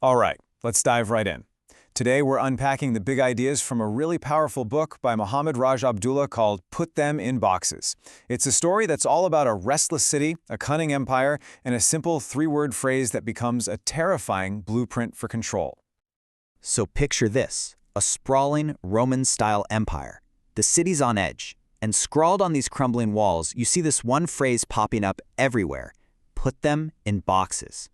All right, let's dive right in. Today we're unpacking the big ideas from a really powerful book by Mohammad Raj Abdullah called Put Them in Boxes. It's a story that's all about a restless city, a cunning empire, and a simple three-word phrase that becomes a terrifying blueprint for control. So picture this, a sprawling Roman-style empire. The city's on edge, and scrawled on these crumbling walls, you see this one phrase popping up everywhere: put them in boxes.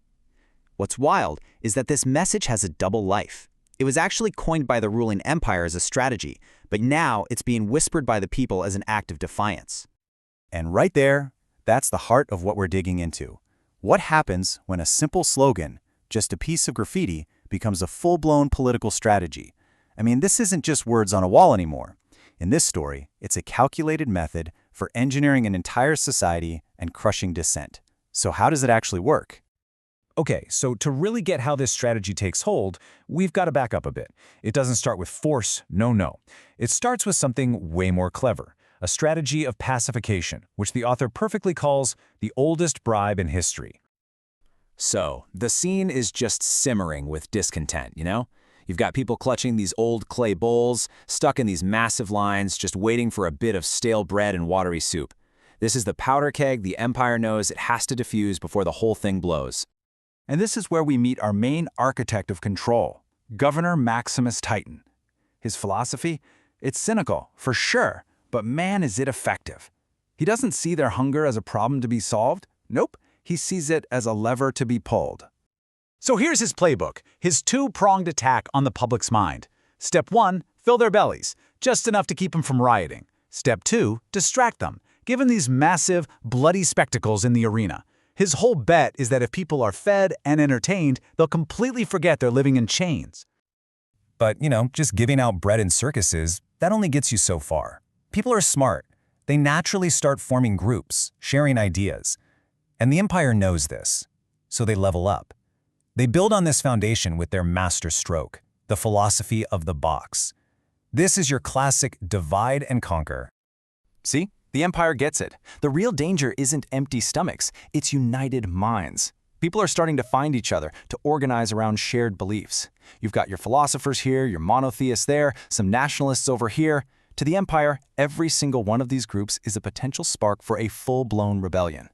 What's wild is that this message has a double life. It was actually coined by the ruling empire as a strategy, but now it's being whispered by the people as an act of defiance. And right there, that's the heart of what we're digging into. What happens when a simple slogan, just a piece of graffiti, becomes a full-blown political strategy? I mean, this isn't just words on a wall anymore. In this story, it's a calculated method for engineering an entire society and crushing dissent. So how does it actually work? Okay, so to really get how this strategy takes hold, we've got to back up a bit. It doesn't start with force, no. It starts with something way more clever, a strategy of pacification, which the author perfectly calls the oldest bribe in history. So, the scene is just simmering with discontent, you know? You've got people clutching these old clay bowls, stuck in these massive lines, just waiting for a bit of stale bread and watery soup. This is the powder keg the empire knows it has to defuse before the whole thing blows. And this is where we meet our main architect of control, Governor Maximus Titan. His philosophy? It's cynical, for sure, but man is it effective. He doesn't see their hunger as a problem to be solved. Nope, he sees it as a lever to be pulled. So here's his playbook, his two-pronged attack on the public's mind. Step 1, fill their bellies, just enough to keep them from rioting. Step 2, distract them, give them these massive, bloody spectacles in the arena. His whole bet is that if people are fed and entertained, they'll completely forget they're living in chains. But, just giving out bread in circuses, that only gets you so far. People are smart. They naturally start forming groups, sharing ideas. And the empire knows this, so they level up. They build on this foundation with their master stroke, the philosophy of the box. This is your classic divide and conquer. See? The empire gets it. The real danger isn't empty stomachs, it's united minds. People are starting to find each other, to organize around shared beliefs. You've got your philosophers here, your monotheists there, some nationalists over here. To the empire, every single one of these groups is a potential spark for a full-blown rebellion.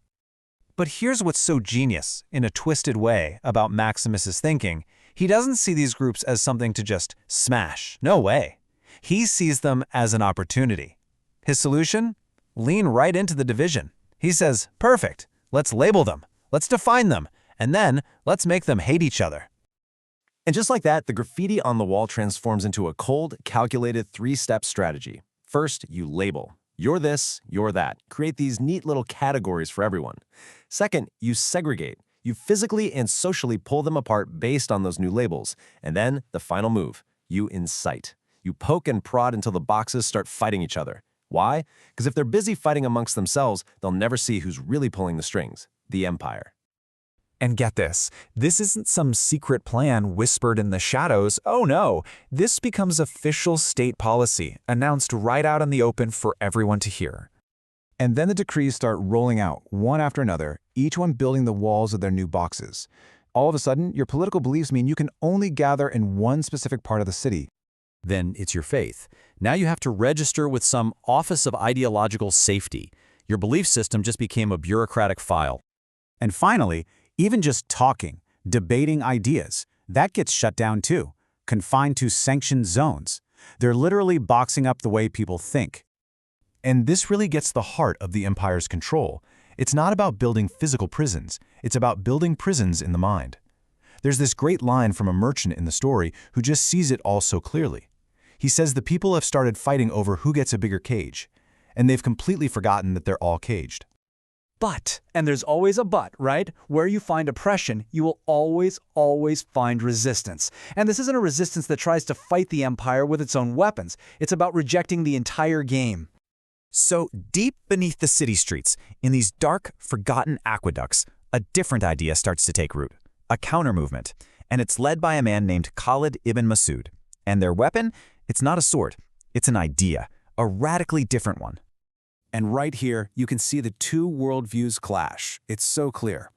But here's what's so genius, in a twisted way, about Maximus's thinking. He doesn't see these groups as something to just smash. No way. He sees them as an opportunity. His solution? Lean right into the division. He says, perfect, let's label them, let's define them, and then let's make them hate each other. And just like that, the graffiti on the wall transforms into a cold, calculated three-step strategy. First, you label. You're this, you're that. Create these neat little categories for everyone. Second, you segregate. You physically and socially pull them apart based on those new labels. And then, the final move, you incite. You poke and prod until the boxes start fighting each other. Why? Because if they're busy fighting amongst themselves, they'll never see who's really pulling the strings, the empire. And get this isn't some secret plan whispered in the shadows. Oh no, this becomes official state policy, announced right out in the open for everyone to hear. And then the decrees start rolling out, one after another, each one building the walls of their new boxes. All of a sudden, your political beliefs mean you can only gather in one specific part of the city. Then it's your faith. Now you have to register with some Office of Ideological Safety. Your belief system just became a bureaucratic file. And finally, even just talking, debating ideas, that gets shut down too, confined to sanctioned zones. They're literally boxing up the way people think. And this really gets the heart of the empire's control. It's not about building physical prisons, it's about building prisons in the mind. There's this great line from a merchant in the story who just sees it all so clearly. He says the people have started fighting over who gets a bigger cage, and they've completely forgotten that they're all caged. But, and there's always a but, right? Where you find oppression, you will always find resistance. And this isn't a resistance that tries to fight the empire with its own weapons. It's about rejecting the entire game. So deep beneath the city streets, in these dark, forgotten aqueducts, a different idea starts to take root, a counter-movement, and it's led by a man named Khalid ibn Masud. And their weapon? It's not a sword, it's an idea, a radically different one. And right here, you can see the two worldviews clash. It's so clear.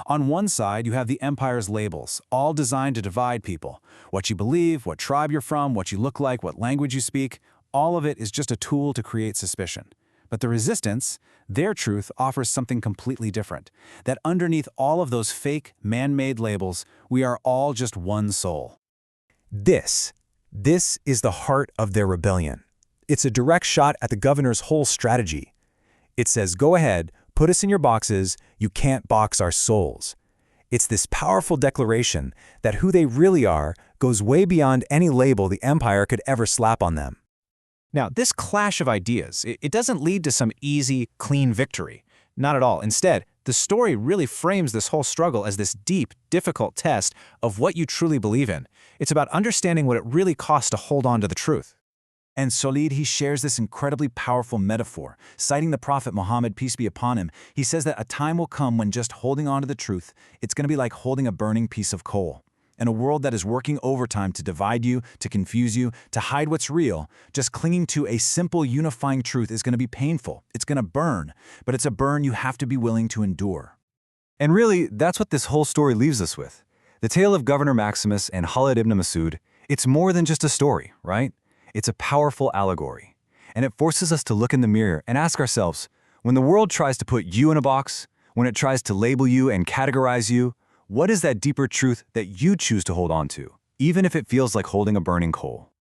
On one side, you have the empire's labels, all designed to divide people. What you believe, what tribe you're from, what you look like, what language you speak, all of it is just a tool to create suspicion. But the resistance, their truth, offers something completely different. That underneath all of those fake, man-made labels, we are all just one soul. This is the heart of their rebellion. It's a direct shot at the governor's whole strategy. It says, go ahead, put us in your boxes, you can't box our souls. It's this powerful declaration that who they really are goes way beyond any label the empire could ever slap on them. Now, this clash of ideas, it doesn't lead to some easy, clean victory. Not at all. Instead, the story really frames this whole struggle as this deep, difficult test of what you truly believe in. It's about understanding what it really costs to hold on to the truth. And Solid, he shares this incredibly powerful metaphor. Citing the Prophet Muhammad, peace be upon him, he says that a time will come when just holding on to the truth, it's going to be like holding a burning piece of coal. In a world that is working overtime to divide you, to confuse you, to hide what's real, just clinging to a simple unifying truth is going to be painful. It's going to burn, but it's a burn you have to be willing to endure. And really, that's what this whole story leaves us with. The tale of Governor Maximus and Khalid ibn Masud, it's more than just a story, right? It's a powerful allegory. And it forces us to look in the mirror and ask ourselves, when the world tries to put you in a box, when it tries to label you and categorize you, what is that deeper truth that you choose to hold on to, even if it feels like holding a burning coal?